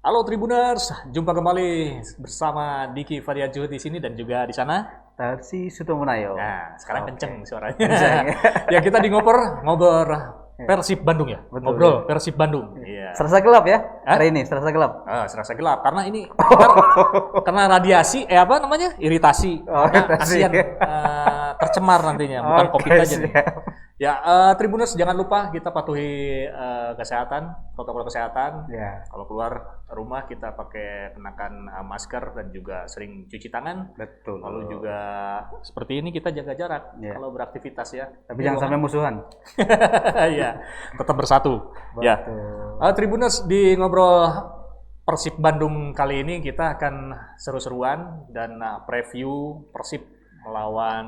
Halo Tribuners, jumpa kembali bersama Diki Variajuh di sini dan juga di sana. Tarsi Sutomonayo. Nah, sekarang Oke. kenceng suaranya. Kenceng, ya. Ya kita di ngobrol Persib Bandung ya. Betul, Ngobrol ya. Persib Bandung. Iya. Serasa gelap ya Hah? hari ini, serasa gelap. Serasa gelap karena ini karena radiasi apa namanya? Iritasi. Oh, Karena iritasi. kasihan tercemar nantinya, bukan Oke, Covid aja nih. siap. Ya, Tribuners jangan lupa kita patuhi kesehatan, protokol kesehatan. Ya, Kalau keluar rumah kita pakai kenakan masker dan juga sering cuci tangan. betul. Lalu juga seperti ini kita jaga jarak Ya. kalau beraktivitas ya. Tapi jangan sampai musuhan. Ya, tetap bersatu. Ya. Betul. Tribuners di ngobrol Persib Bandung kali ini kita akan seru-seruan dan preview Persib melawan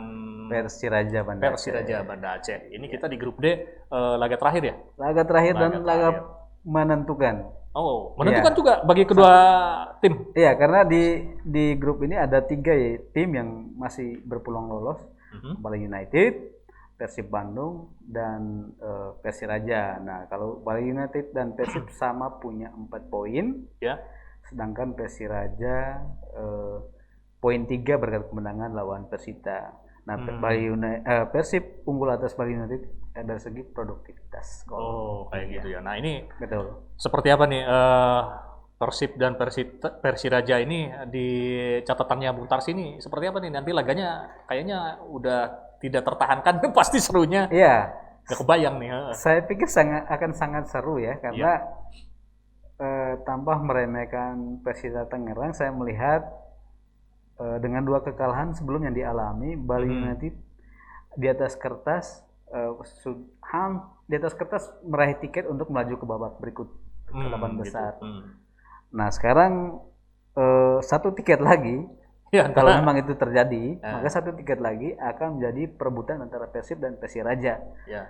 Persiraja Banda. Persiraja Banda Aceh. Ini kita di grup D laga terakhir ya. Laga terakhir dan Laga laga terakhir. menentukan. Oh, menentukan Iya. juga bagi kedua tim. Iya, karena di grup ini ada 3 ya, tim yang masih berpeluang lolos. Bali United, Persib Bandung, dan Persiraja. Nah, kalau Bali United dan Persib sama punya 4 poin, Ya. sedangkan Persiraja poin 3 berkat kemenangan lawan Persita. Nah, Persib unggul atas Bali United dari segi produktivitas. Oh, kayak gitu ya. Nah, ini Betul. seperti apa nih Persib dan Persiraja ini di catatannya Bung Tars ini seperti apa nih nanti laganya kayaknya udah tidak tertahankan pasti serunya. Iya, Gak kebayang nih. saya pikir akan sangat seru ya, karena tanpa meremehkan Persita Tangerang, saya melihat dengan 2 kekalahan sebelum yang dialami, Bali United di atas kertas di atas kertas meraih tiket untuk melaju ke babak berikut ke 8 besar. Nah, sekarang 1 tiket lagi, Ya, kalau memang itu terjadi, maka 1 tiket lagi akan menjadi perebutan antara Persib dan Persiraja. ya.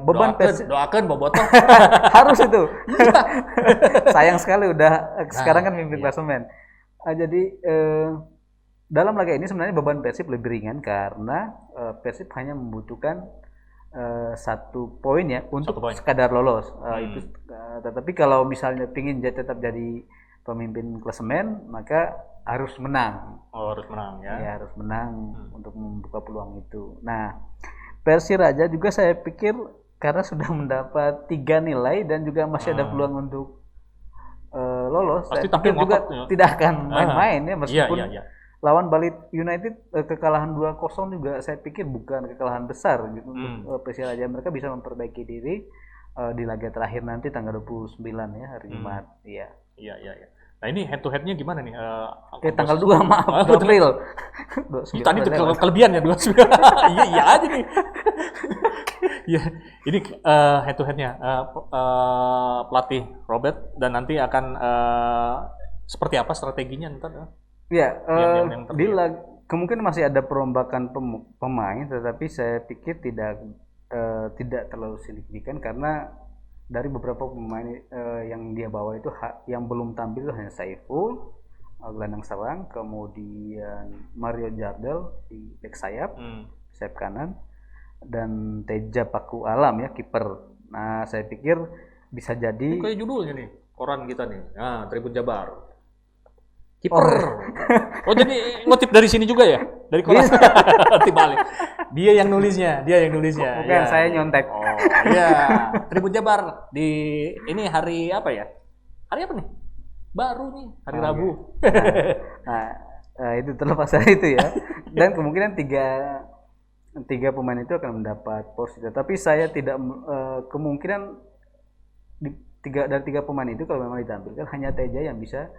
Beban Persib Doakan Bobotoh. harus itu. Sayang sekali udah sekarang kan mimpin klasemen. Jadi dalam laga ini sebenarnya beban Persib lebih ringan karena Persib hanya membutuhkan 1 poin ya untuk 1 poin. sekadar lolos. Tetapi kalau misalnya ingin tetap jadi pemimpin klasemen, maka harus menang. Oh, harus menang ya. Ya, harus menang untuk membuka peluang itu. Nah, Persiraja juga saya pikir karena sudah mendapat 3 nilai dan juga masih ada peluang untuk lolos, Pasti saya pikir tampil juga ngotot, ya. tidak akan main-main ya, meskipun Iya. lawan Bali United kekalahan 2-0 juga saya pikir bukan kekalahan besar gitu untuk Persiraja. Mereka bisa memperbaiki diri di laga terakhir nanti tanggal 29 ya, hari Jumat. Iya. Iya. Nah, ini head to head-nya gimana nih? Tanggal 2 maaf, 2 April. Ini tadi kelebihan ya 29. Iya aja nih. Ya, ini head to head-nya pelatih Robert dan nanti akan seperti apa strateginya ntar? Ya, yang kemungkinan masih ada perombakan pemain, tetapi saya pikir tidak terlalu signifikan karena dari beberapa pemain yang dia bawa itu yang belum tampil itu hanya Saiful, gelandang serang, kemudian Mario Jardel di bek sayap kanan, dan Teja Paku Alam ya kiper. Nah, saya pikir bisa jadi kayak judulnya nih koran kita nih. Nah, Tribun Jabar. Kiper. Oh, jadi ngutip dari sini juga ya? Dari koran. Dibalik. Dia yang nulisnya. bukan Ya. saya nyontek. Oh, iya. Tribun Jabar di ini hari apa ya? Hari apa nih? Baru nih, hari Rabu. Nah, itu terlepas dari itu ya. Dan kemungkinan tiga pemain itu akan mendapat porsi. Tapi saya tidak kemungkinan dari 3 pemain itu kalau memang ditampilkan hanya Teja yang bisa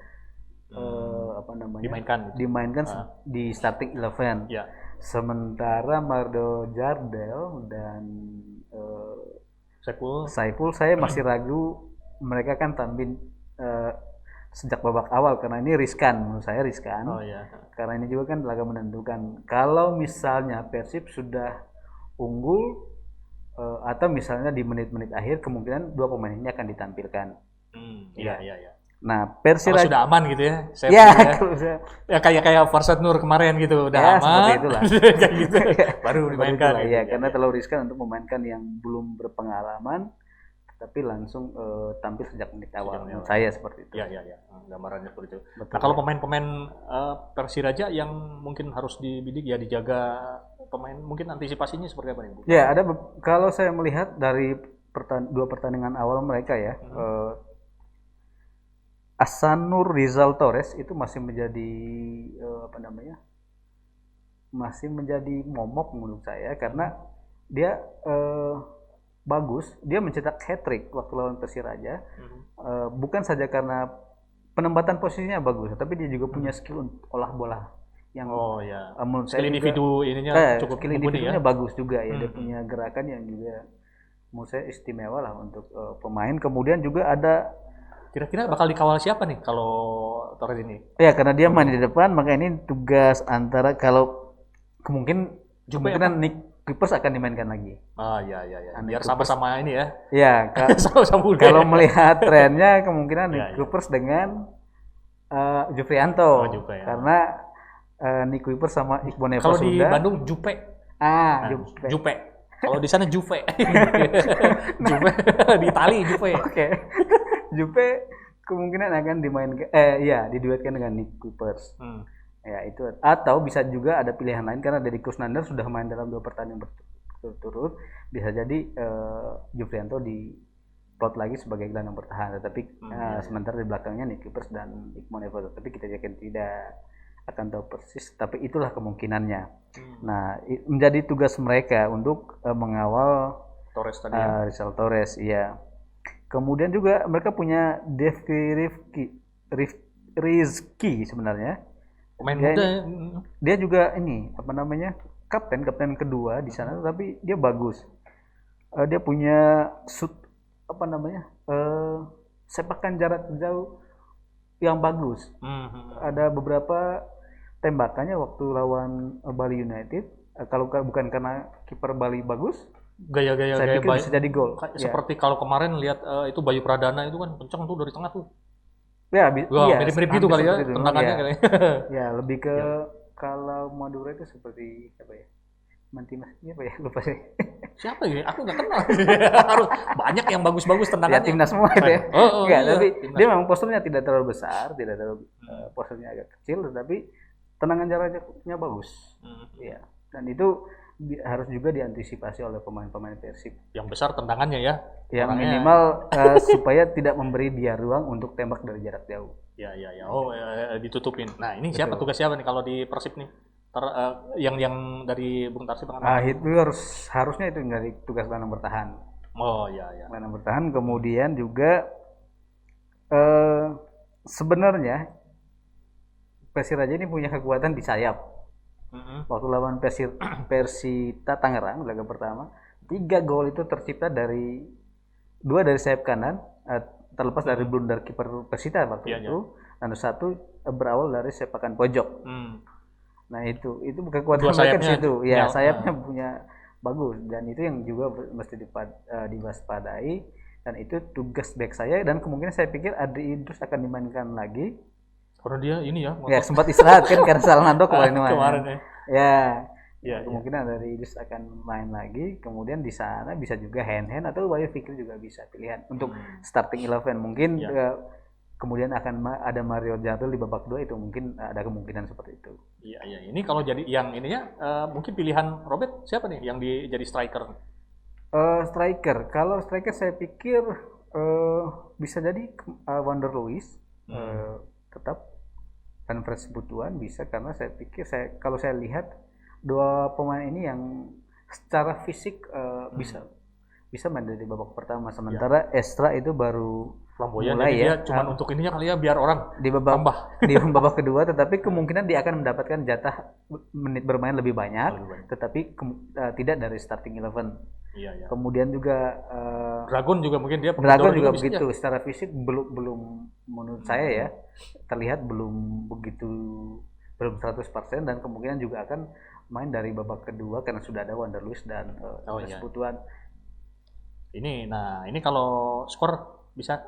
dimainkan di starting 11. Ya. Sementara Mario Jardel dan Saiful saya masih ragu, mereka kan tampil sejak babak awal karena ini riskan, menurut saya riskan. Oh iya. Karena ini juga kan laga menentukan. Kalau misalnya Persib sudah unggul atau misalnya di menit-menit akhir, kemungkinan 2 pemain ini akan ditampilkan. Iya. Nah, Kalau Persiraja sudah aman gitu ya. Safety ya, ya. kalau saya Ya kayak Farsad Nur kemarin gitu, udah ya, aman. seperti itulah. Kayak gitu. Baru dimainkan. Ya, karena terlalu riskan untuk memainkan yang belum berpengalaman. tapi langsung tampil sejak menit awal. Sejak menit Menurut saya seperti itu. Ya. Gambarannya seperti itu. Betul, Nah, kalau ya. pemain-pemain Persiraja yang mungkin harus dibidik ya dijaga pemain, mungkin antisipasinya seperti apa nih, Bu? Ya, ada kalau saya melihat dari dua pertandingan awal mereka ya, Ahsanur Rizal Torres itu masih menjadi masih menjadi momok menurut saya karena dia bagus, dia mencetak hat-trick waktu lawan Persiraja. Bukan saja karena penempatan posisinya bagus, tapi dia juga punya skill olah bola yang menurut skill saya individu ininya cukup skill mumpuni individunya ya. bagus juga ya. Dia punya gerakan yang juga menurut saya istimewa lah untuk pemain. Kemudian juga ada Kira-kira bakal dikawal siapa nih kalau Torres ini? ya karena dia main di depan, maka ini tugas antara kalau kemungkinan Nick Kuipers akan dimainkan lagi. Ya. Biar sama-sama ini ya. Ya, Sama-sama kalau melihat trennya kemungkinan Nick Ya. Kuipers dengan Jufrianto. Jupe, ya. Karena Nick Kuipers sama Iqbal Nevo Kalau di sudah. Bandung Jupe. Jupe. Jupe. Kalau di sana Juve. Juve di Itali Juve. Oke. Jupe kemungkinan akan dimainkan diduetkan dengan Nick Kuipers. Ya, itu atau bisa juga ada pilihan lain karena Deddy Kusnandar sudah main dalam 2 pertandingan berturut-turut, bisa jadi Jufrianto di plot lagi sebagai gelandang bertahan, tetapi sementara di belakangnya Nick Kuipers dan Iqbal Nevo, tapi kita yakin tidak akan tahu persis, tapi itulah kemungkinannya. Nah, menjadi tugas mereka untuk mengawal Torres tadi ya. Rizal Torres, iya. Kemudian juga mereka punya Rizky sebenarnya. Pemain muda. Dia juga kapten kedua di sana, tapi dia bagus. Dia punya sepakan jarak jauh yang bagus. Ada beberapa tembakannya waktu lawan Bali United. Kalau bukan karena kiper Bali bagus, Gaya-gaya saya pikir bisa jadi gol. Seperti kalau kemarin lihat itu Bayu Pradana itu kan kencang tuh dari tengah tuh. Ya, mirip-mirip gitu kali ya tendangannya kali. Ya, lebih ke kalau Madura itu seperti apa ya? Mantimas apa ya? Lupa sih. Siapa ya? Aku nggak kenal. Harus banyak yang bagus-bagus tendangannya. Ya, timnas semua itu ya. Tapi timnas. dia memang posturnya tidak terlalu besar, tidak terlalu posturnya agak kecil, tetapi tendangan jaraknya bagus. Ya. Dan itu harus juga diantisipasi oleh pemain-pemain Persib. Yang besar tendangannya ya. Yang minimal supaya tidak memberi dia ruang untuk tembak dari jarak jauh. Ya. Ditutupin. Nah, ini siapa tugas siapa nih kalau di Persib nih? Yang dari Bung Tarsib Itu harusnya itu dari tugas gelandang bertahan. Gelandang bertahan. Kemudian juga sebenarnya Persiraja ini punya kekuatan di sayap. Waktu lawan Persita Tangerang laga pertama, 3 gol itu tercipta dari 2 dari sayap kanan, terlepas dari blunder kiper Persita waktu itu, dan 1 berawal dari sepakan pojok. Nah itu kekuatan mereka di situ. Ya, sayapnya punya bagus, dan itu yang juga mesti diwaspadai, dan itu tugas back saya, dan kemungkinan saya pikir Adri Idrus akan dimainkan lagi. Karena dia ini ya. Ya, sempat istirahat kan karena Salnando kemarin ya. Kemungkinan dari Idrus akan main lagi. Kemudian di sana bisa juga Hen atau Bayu Fikri juga bisa pilihan untuk starting 11. Mungkin kemudian akan ada Mario Jadul di babak 2, itu mungkin ada kemungkinan seperti itu. Iya. Ini kalau jadi yang ininya mungkin pilihan Robert siapa nih yang jadi striker? Striker. Kalau striker saya pikir bisa jadi Wander Luiz tetap, dan Fresh Butuan bisa, karena saya pikir kalau saya lihat 2 pemain ini yang secara fisik bisa main dari babak pertama, sementara Estra itu baru flamboyan, mulai dia cuma untuk ininya kali ya, biar orang di babak kedua, tetapi kemungkinan dia akan mendapatkan jatah menit bermain lebih banyak. Tetapi tidak dari starting 11. Kemudian juga Dragon juga mungkin dia begitu. Secara fisik belum menurut saya ya, terlihat belum 100%, dan kemungkinan juga akan main dari babak kedua karena sudah ada Wander Luiz dan Butuan. Ini kalau skor bisa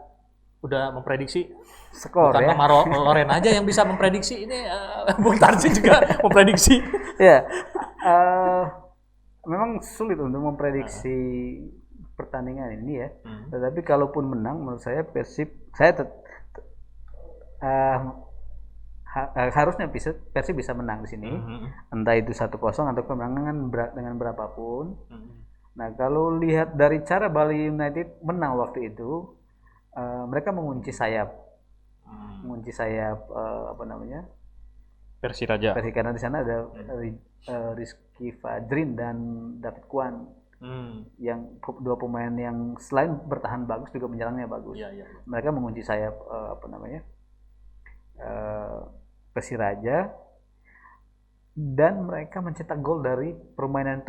udah memprediksi skor. Bukan ya. Bukan Loren aja yang bisa memprediksi, ini Bung Tarsi juga memprediksi. Ya. Memang sulit untuk memprediksi pertandingan ini ya. Tetapi kalaupun menang, menurut saya Persib, harusnya Persib bisa menang di sini. Entah itu 1-0 atau kemenangan dengan berapapun. Nah, kalau lihat dari cara Bali United menang waktu itu, mereka mengunci sayap. Persiraja. Karena di sana ada Rizky Fadrin dan David Kwan. Yang dua pemain yang selain bertahan bagus juga menyerangnya bagus. Mereka mengunci sayap Persiraja, dan mereka mencetak gol dari permainan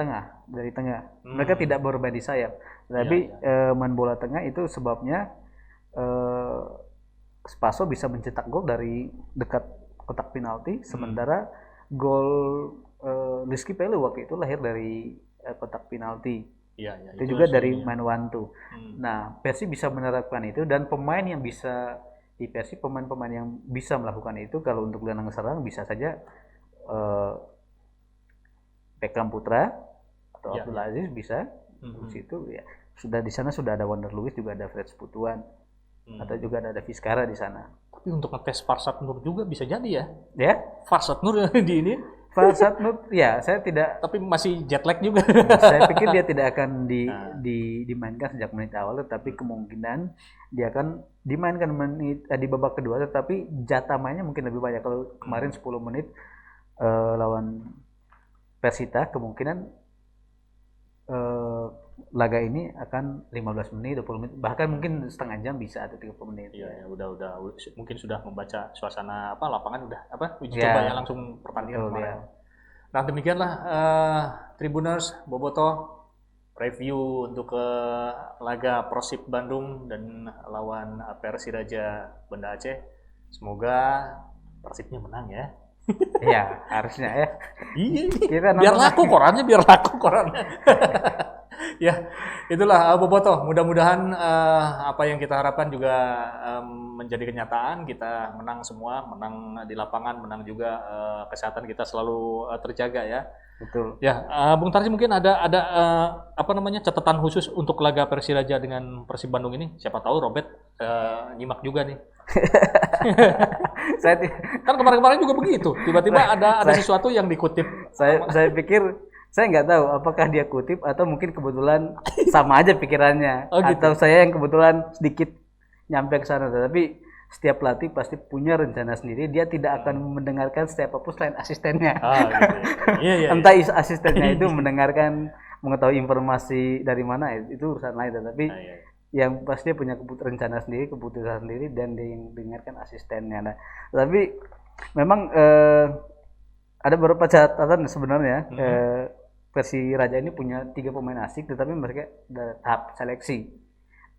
dari tengah. Mereka tidak bermain di sayap, tapi main bola tengah. Itu sebabnya Spaso bisa mencetak gol dari dekat kotak penalti, sementara gol Rizky Pelu waktu itu lahir dari kotak penalti. Itu juga dari main one two. Nah, Persib bisa menerapkan itu, dan pemain yang bisa di Persib, pemain-pemain yang bisa melakukan itu. Kalau untuk gelandang serang bisa saja Beckham Putra atau Abdul Aziz bisa. Di situ ya sudah, di sana sudah ada Wander Luiz, juga ada Fred Sputuan, atau juga ada Vizcara di sana. Tapi untuk ngetes Farsad Nur juga bisa jadi ya? Ya, Farsad Nur di ini. Farsad Nur, ya saya tidak. Tapi masih jet lag juga. Saya pikir dia tidak akan dimainkan sejak menit awal, tetapi kemungkinan dia akan dimainkan di babak kedua, tetapi jatah mainnya mungkin lebih banyak. Kalau kemarin 10 menit lawan Persita, kemungkinan laga ini akan 15 menit, 20 menit, bahkan mungkin setengah jam bisa, atau 30 menit. Iya, udah mungkin sudah membaca suasana lapangan, udah uji coba ya langsung pertandingan kemarin. Nah, demikianlah Tribuners Boboto review untuk laga Persib Bandung dan lawan Persiraja Banda Aceh. Semoga Persibnya menang ya. Iya, harusnya ya. Iya. Biar laku korannya. Ya, itulah Boboto. Mudah-mudahan apa yang kita harapkan juga menjadi kenyataan. Kita menang semua, menang di lapangan, menang juga kesehatan kita selalu terjaga ya. Betul. Ya, Bung Tarsi mungkin ada catatan khusus untuk laga Persiraja dengan Persib Bandung ini. Siapa tahu Robert nyimak juga nih. Kan kemarin-kemarin juga begitu. Tiba-tiba ada sesuatu yang dikutip. Saya pikir, saya nggak tahu apakah dia kutip atau mungkin kebetulan sama aja pikirannya, gitu. Atau saya yang kebetulan sedikit nyampe ke sana. Tapi setiap pelatih pasti punya rencana sendiri. Dia tidak akan mendengarkan siapapun selain asistennya. Iya. Entah asistennya itu mengetahui informasi dari mana, itu urusan lain. Tapi yang pasti punya rencana sendiri, keputusan sendiri, dan dia yang dengarkan asistennya. Nah, tapi memang ada beberapa catatan sebenarnya. Persiraja ini punya 3 pemain asing, tetapi mereka tahap seleksi.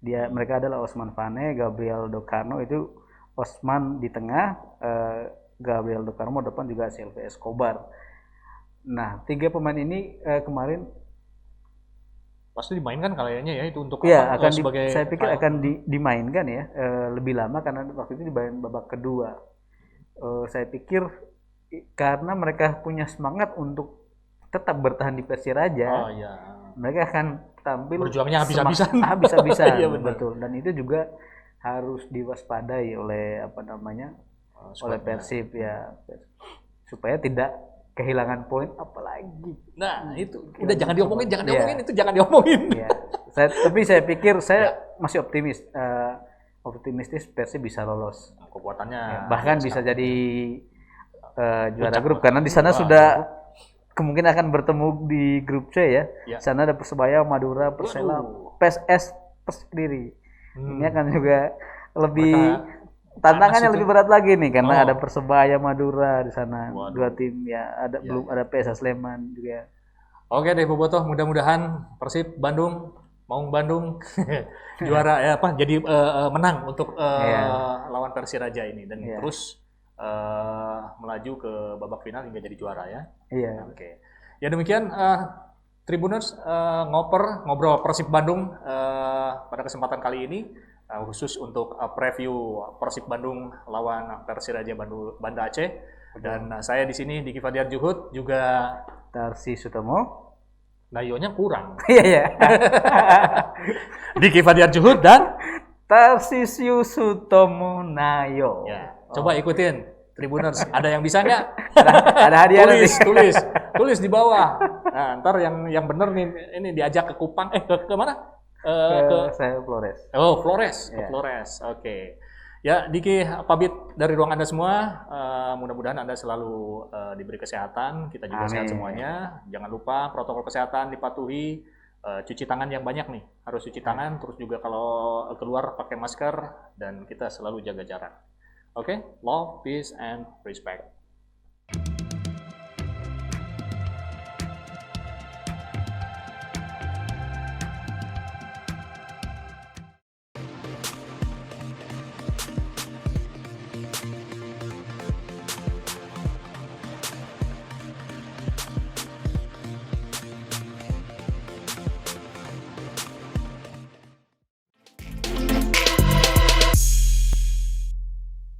Mereka adalah Osman Fane, Gabriel Dokarno, itu Osman di tengah, Gabriel Dokarno depan, juga Silvio Escobar. Nah, 3 pemain ini kemarin pasti dimainkan kayaknya ya, itu untuk saya pikir akan dimainkan ya, lebih lama karena waktu itu dimain babak kedua. Saya pikir karena mereka punya semangat untuk tetap bertahan di Persiraja, mereka akan tampil berjuangnya habis-habisan. Iya, betul. Dan itu juga harus diwaspadai oleh oleh Persib ya, supaya tidak kehilangan poin apalagi. Nah, itu udah jangan diomongin, itu jangan diomongin. Ya. Tapi saya pikir masih optimistis Persib bisa lolos. Kekuatannya bahkan bisa jadi juara grup, karena di sana sudah kemungkinan akan bertemu di grup C ya. Sana ada Persebaya, Madura, Persela, PSS Kediri. Ini akan juga lebih tantangannya lebih berat lagi nih, karena ada Persebaya, Madura di sana. 2 tim ya, belum ada PSS Sleman juga. Oke deh Boboto, mudah-mudahan Persib Bandung, Maung Bandung juara jadi menang untuk lawan Persiraja ini, dan terus melaju ke babak final hingga jadi juara ya. Iya. Oke. Ya demikian Tribuners ngobrol Persib Bandung pada kesempatan kali ini, khusus untuk preview Persib Bandung lawan Persiraja Banda Aceh. Dan saya di sini Diki Fadiar Juhud, juga Tarsi Sutomo, Nayonya kurang. Iya ya. Diki Fadiar Juhud dan Tarsisius Sutomo Nayo. ya, coba ikutin Tribuners. Ada yang bisa nggak? Ada hadiah nanti. Tulis di bawah. Nah, ntar yang bener nih ini diajak ke Kupang, ke mana? Ke saya Flores. Oh, Flores, ke Ya. Flores. Oke. Ya, Diki pamit dari ruang Anda semua. Mudah-mudahan Anda selalu diberi kesehatan. Kita juga sehat Amin. semuanya. Jangan lupa protokol kesehatan dipatuhi. Cuci tangan yang banyak nih. Harus cuci tangan. Terus juga kalau keluar pakai masker. Dan kita selalu jaga jarak. Oke? Love, peace, and respect.